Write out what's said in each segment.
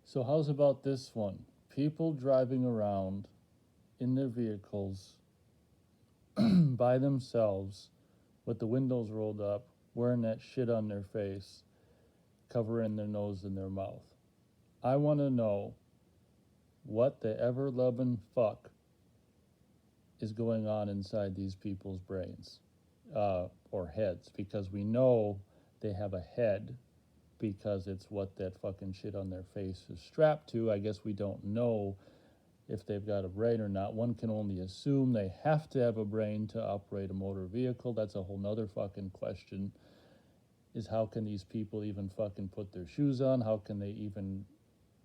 So, how's about this one? People driving around in their vehicles by themselves with the windows rolled up, wearing that shit on their face, covering their nose and their mouth. I want to know what the ever loving fuck is going on inside these people's brains or heads, because we know they have a head because it's what that fucking shit on their face is strapped to. I guess we don't know if they've got a brain or not. One can only assume they have to have a brain to operate a motor vehicle. That's a whole nother fucking question, is how can these people even fucking put their shoes on? How can they even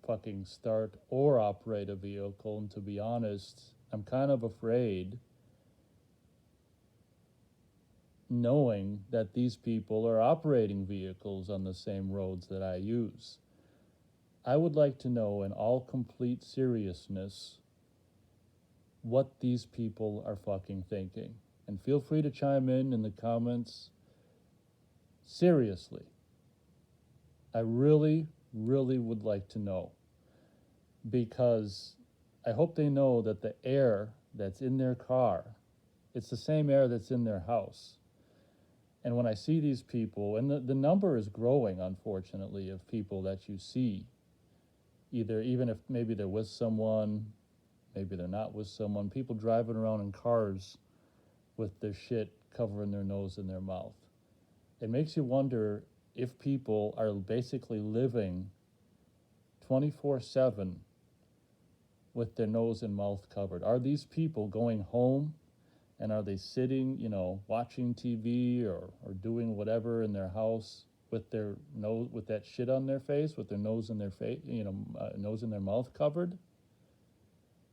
fucking start or operate a vehicle? And to be honest, I'm kind of afraid, knowing that these people are operating vehicles on the same roads that I use. I would like to know, in all complete seriousness, what these people are fucking thinking. And feel free to chime in the comments. Seriously, I really, really would like to know, because I hope they know that the air that's in their car, it's the same air that's in their house. And when I see these people, and the number is growing, unfortunately, of people that you see, either even if maybe they're with someone, maybe they're not with someone, people driving around in cars with their shit covering their nose and their mouth. It makes you wonder if people are basically living 24/7 with their nose and mouth covered. Are these people going home and are they sitting, watching TV or doing whatever in their house with their nose, with that shit on their face, with their nose and their face, nose and their mouth covered?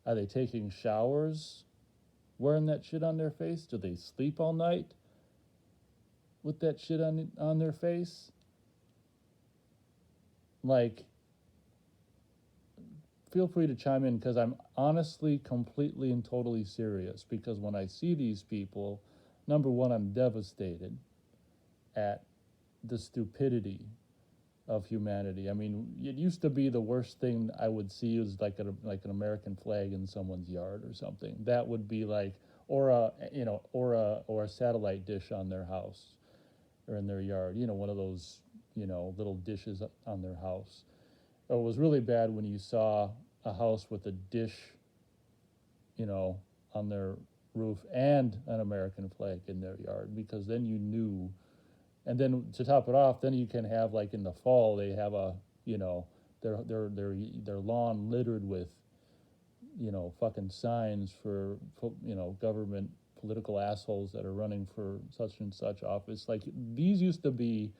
Are they taking showers wearing that shit on their face? Do they sleep all night with that shit on their face? Like, feel free to chime in, because I'm honestly completely and totally serious. Because when I see these people, number one, I'm devastated at the stupidity of humanity. I mean, it used to be the worst thing I would see was like an American flag in someone's yard or something. That would be like, or a satellite dish on their house or in their yard. One of those little dishes on their house. It was really bad when you saw a house with a dish, on their roof and an American flag in their yard, because then you knew. And then to top it off, then you can have, like, in the fall, they have their lawn littered with, fucking signs for, government political assholes that are running for such and such office. Like, these used to be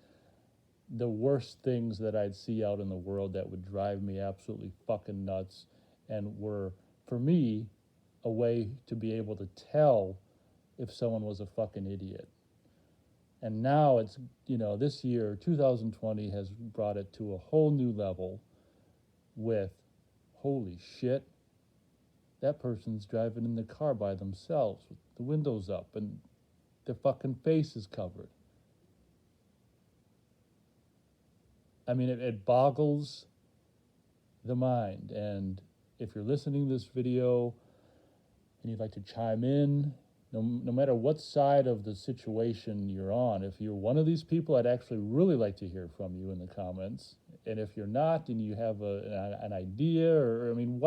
the worst things that I'd see out in the world that would drive me absolutely fucking nuts, and were, for me, a way to be able to tell if someone was a fucking idiot. And now it's, this year, 2020, has brought it to a whole new level with, holy shit, that person's driving in the car by themselves with the windows up and their fucking face is covered. I mean, it boggles the mind. And if you're listening to this video and you'd like to chime in, no matter what side of the situation you're on, if you're one of these people, I'd actually really like to hear from you in the comments. And if you're not, and you have an idea, or, I mean,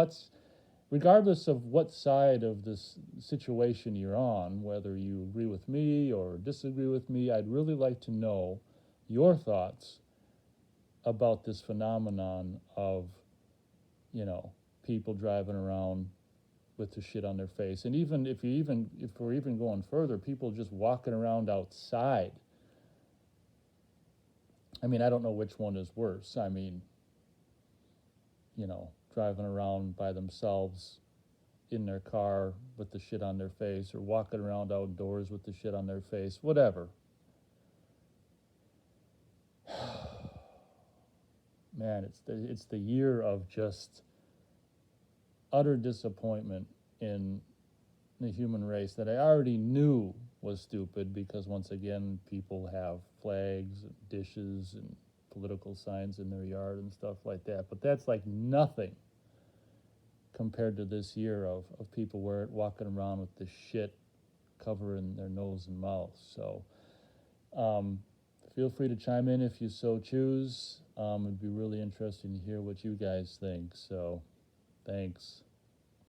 regardless of what side of this situation you're on, whether you agree with me or disagree with me, I'd really like to know your thoughts about this phenomenon of, people driving around with the shit on their face. And even if we're even going further, people just walking around outside. I mean, I don't know which one is worse. I mean, driving around by themselves in their car with the shit on their face, or walking around outdoors with the shit on their face, whatever. Man, it's the year of just utter disappointment in the human race that I already knew was stupid, because once again, people have flags and dishes and political signs in their yard and stuff like that. But that's like nothing compared to this year of people walking around with this shit covering their nose and mouth. So feel free to chime in if you so choose. It'd be really interesting to hear what you guys think. So thanks.